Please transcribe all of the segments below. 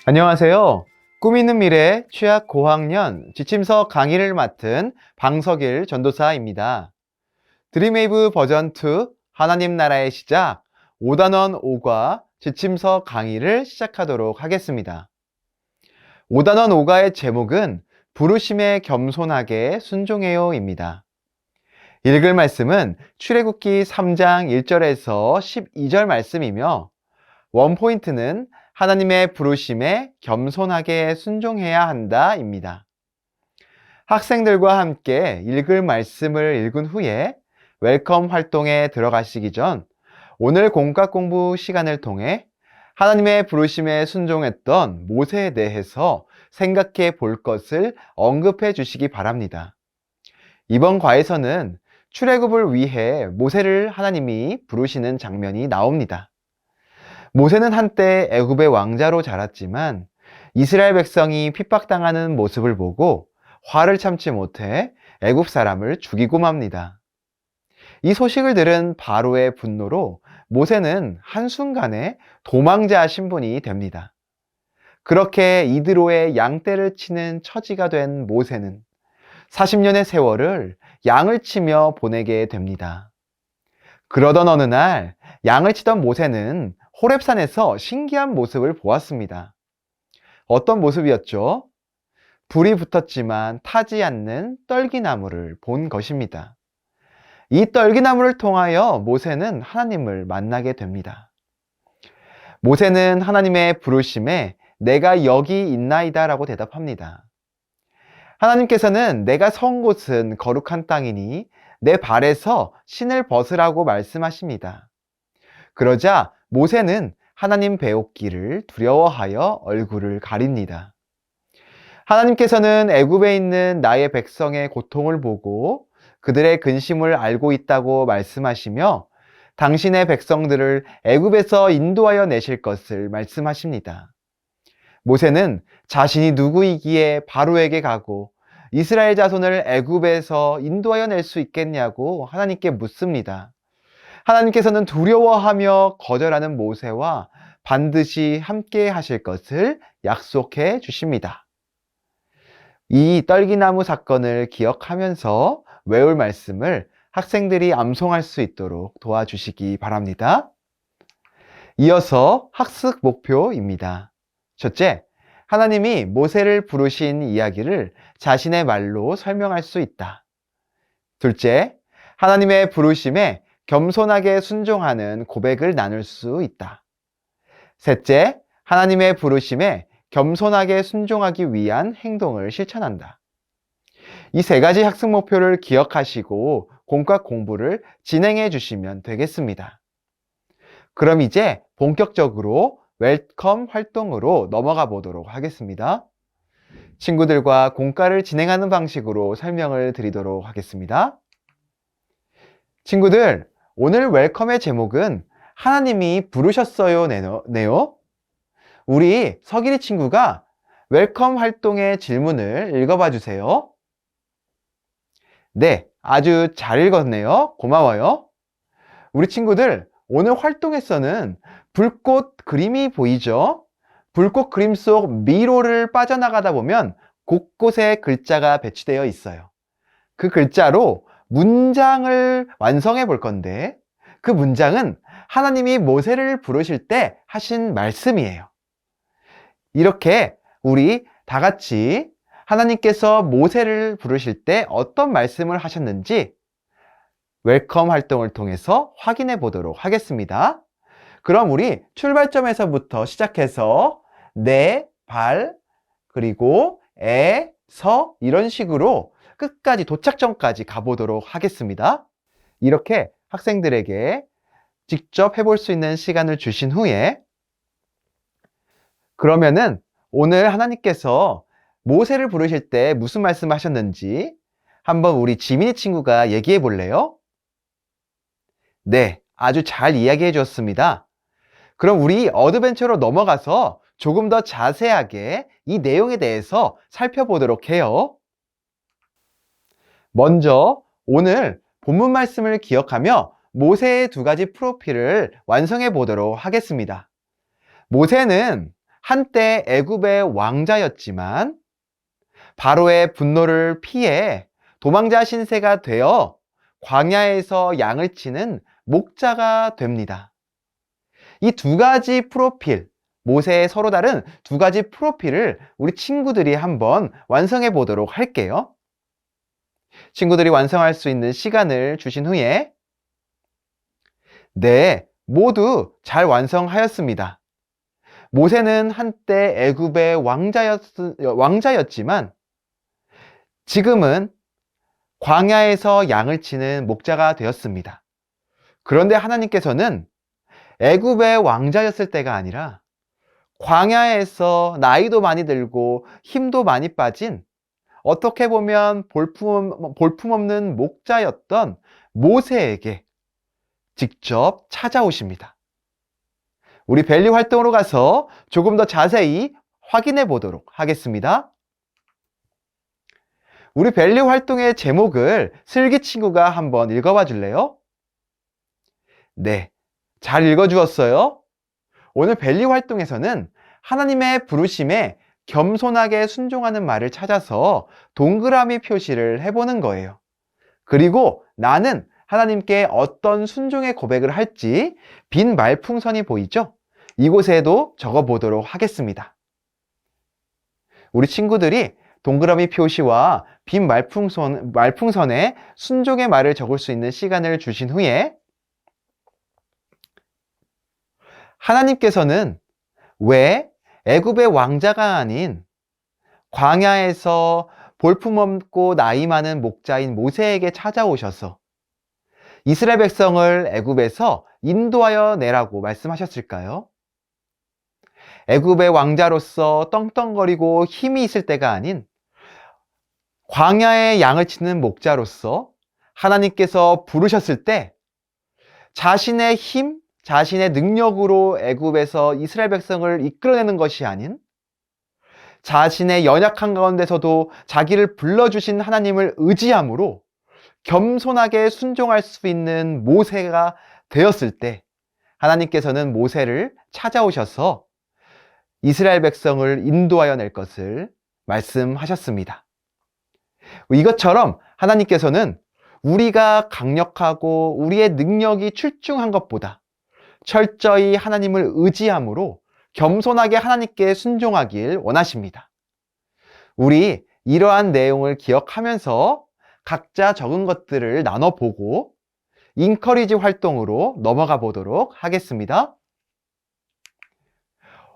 안녕하세요. 꿈 있는 미래 취약 고학년 지침서 강의를 맡은 방석일 전도사입니다. 드림웨이브 버전 2 하나님 나라의 시작 5단원 5과 지침서 강의를 시작하도록 하겠습니다. 5단원 5과의 제목은 부르심에 겸손하게 순종해요입니다. 읽을 말씀은 출애굽기 3장 1절에서 12절 말씀이며 원포인트는 하나님의 부르심에 겸손하게 순종해야 한다입니다. 학생들과 함께 읽을 말씀을 읽은 후에 웰컴 활동에 들어가시기 전 오늘 공과 공부 시간을 통해 하나님의 부르심에 순종했던 모세에 대해서 생각해 볼 것을 언급해 주시기 바랍니다. 이번 과에서는 출애굽을 위해 모세를 하나님이 부르시는 장면이 나옵니다. 모세는 한때 애굽의 왕자로 자랐지만 이스라엘 백성이 핍박당하는 모습을 보고 화를 참지 못해 애굽 사람을 죽이고 맙니다. 이 소식을 들은 바로의 분노로 모세는 한순간에 도망자 신분이 됩니다. 그렇게 이드로의 양떼를 치는 처지가 된 모세는 40년의 세월을 양을 치며 보내게 됩니다. 그러던 어느 날 양을 치던 모세는 호렙산에서 신기한 모습을 보았습니다. 어떤 모습이었죠? 불이 붙었지만 타지 않는 떨기나무를 본 것입니다. 이 떨기나무를 통하여 모세는 하나님을 만나게 됩니다. 모세는 하나님의 부르심에 내가 여기 있나이다 라고 대답합니다. 하나님께서는 내가 선 곳은 거룩한 땅이니 내 발에서 신을 벗으라고 말씀하십니다. 그러자 모세는 하나님 배옥기를 두려워하여 얼굴을 가립니다. 하나님께서는 애굽에 있는 나의 백성의 고통을 보고 그들의 근심을 알고 있다고 말씀하시며 당신의 백성들을 애굽에서 인도하여 내실 것을 말씀하십니다. 모세는 자신이 누구이기에 바로에게 가고 이스라엘 자손을 애굽에서 인도하여 낼 수 있겠냐고 하나님께 묻습니다. 하나님께서는 두려워하며 거절하는 모세와 반드시 함께 하실 것을 약속해 주십니다. 이 떨기나무 사건을 기억하면서 외울 말씀을 학생들이 암송할 수 있도록 도와주시기 바랍니다. 이어서 학습 목표입니다. 첫째, 하나님이 모세를 부르신 이야기를 자신의 말로 설명할 수 있다. 둘째, 하나님의 부르심에 겸손하게 순종하는 고백을 나눌 수 있다. 셋째, 하나님의 부르심에 겸손하게 순종하기 위한 행동을 실천한다. 이 세 가지 학습 목표를 기억하시고 공과 공부를 진행해 주시면 되겠습니다. 그럼 이제 본격적으로 웰컴 활동으로 넘어가 보도록 하겠습니다. 친구들과 공과를 진행하는 방식으로 설명을 드리도록 하겠습니다. 친구들, 오늘 웰컴의 제목은 하나님이 부르셨어요 네요. 우리 서기리 친구가 웰컴 활동의 질문을 읽어봐 주세요. 네, 아주 잘 읽었네요. 고마워요. 우리 친구들, 오늘 활동에서는 불꽃 그림이 보이죠? 불꽃 그림 속 미로를 빠져나가다 보면 곳곳에 글자가 배치되어 있어요. 그 글자로 문장을 완성해 볼 건데 그 문장은 하나님이 모세를 부르실 때 하신 말씀이에요. 이렇게 우리 다 같이 하나님께서 모세를 부르실 때 어떤 말씀을 하셨는지 웰컴 활동을 통해서 확인해 보도록 하겠습니다. 그럼 우리 출발점에서부터 시작해서 내, 발, 그리고 에, 서 이런 식으로 끝까지 도착점까지 가보도록 하겠습니다. 이렇게 학생들에게 직접 해볼 수 있는 시간을 주신 후에 그러면은 오늘 하나님께서 모세를 부르실 때 무슨 말씀을 하셨는지 한번 우리 지민이 친구가 얘기해 볼래요? 네, 아주 잘 이야기해 주었습니다. 그럼 우리 어드벤처로 넘어가서 조금 더 자세하게 이 내용에 대해서 살펴보도록 해요. 먼저 오늘 본문 말씀을 기억하며 모세의 두 가지 프로필을 완성해 보도록 하겠습니다. 모세는 한때 애굽의 왕자였지만 바로의 분노를 피해 도망자 신세가 되어 광야에서 양을 치는 목자가 됩니다. 이 두 가지 프로필, 모세의 서로 다른 두 가지 프로필을 우리 친구들이 한번 완성해 보도록 할게요. 친구들이 완성할 수 있는 시간을 주신 후에 네, 모두 잘 완성하였습니다. 모세는 한때 애굽의 왕자였지만 지금은 광야에서 양을 치는 목자가 되었습니다. 그런데 하나님께서는 애굽의 왕자였을 때가 아니라 광야에서 나이도 많이 들고 힘도 많이 빠진 어떻게 보면 볼품없는 목자였던 모세에게 직접 찾아오십니다. 우리 밸류 활동으로 가서 조금 더 자세히 확인해 보도록 하겠습니다. 우리 밸류 활동의 제목을 슬기 친구가 한번 읽어봐 줄래요? 네, 잘 읽어주었어요. 오늘 밸류 활동에서는 하나님의 부르심에 겸손하게 순종하는 말을 찾아서 동그라미 표시를 해보는 거예요. 그리고 나는 하나님께 어떤 순종의 고백을 할지 빈 말풍선이 보이죠? 이곳에도 적어보도록 하겠습니다. 우리 친구들이 동그라미 표시와 빈 말풍선에 순종의 말을 적을 수 있는 시간을 주신 후에 하나님께서는 왜 애굽의 왕자가 아닌 광야에서 볼품없고 나이 많은 목자인 모세에게 찾아오셔서 이스라엘 백성을 애굽에서 인도하여 내라고 말씀하셨을까요? 애굽의 왕자로서 떵떵거리고 힘이 있을 때가 아닌 광야의 양을 치는 목자로서 하나님께서 부르셨을 때 자신의 힘, 자신의 능력으로 애굽에서 이스라엘 백성을 이끌어내는 것이 아닌 자신의 연약한 가운데서도 자기를 불러주신 하나님을 의지함으로 겸손하게 순종할 수 있는 모세가 되었을 때 하나님께서는 모세를 찾아오셔서 이스라엘 백성을 인도하여 낼 것을 말씀하셨습니다. 이것처럼 하나님께서는 우리가 강력하고 우리의 능력이 출중한 것보다 철저히 하나님을 의지함으로 겸손하게 하나님께 순종하길 원하십니다. 우리 이러한 내용을 기억하면서 각자 적은 것들을 나눠보고 인커리지 활동으로 넘어가 보도록 하겠습니다.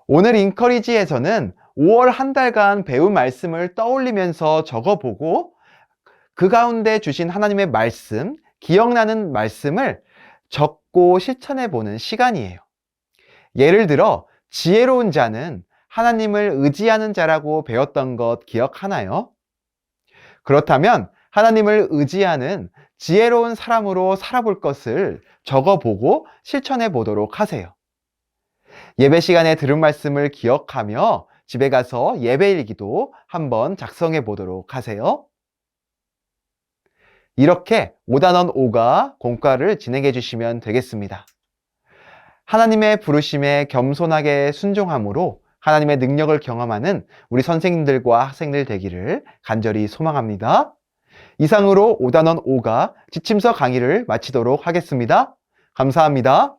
오늘 인커리지에서는 5월 한 달간 배운 말씀을 떠올리면서 적어보고 그 가운데 주신 하나님의 말씀, 기억나는 말씀을 적고 실천해보는 시간이에요. 예를 들어 지혜로운 자는 하나님을 의지하는 자라고 배웠던 것 기억하나요? 그렇다면 하나님을 의지하는 지혜로운 사람으로 살아볼 것을 적어보고 실천해 보도록 하세요. 예배 시간에 들은 말씀을 기억하며 집에 가서 예배일기도 한번 작성해 보도록 하세요. 이렇게 5단원 5가 공과를 진행해 주시면 되겠습니다. 하나님의 부르심에 겸손하게 순종함으로 하나님의 능력을 경험하는 우리 선생님들과 학생들 되기를 간절히 소망합니다. 이상으로 5단원 5가 지침서 강의를 마치도록 하겠습니다. 감사합니다.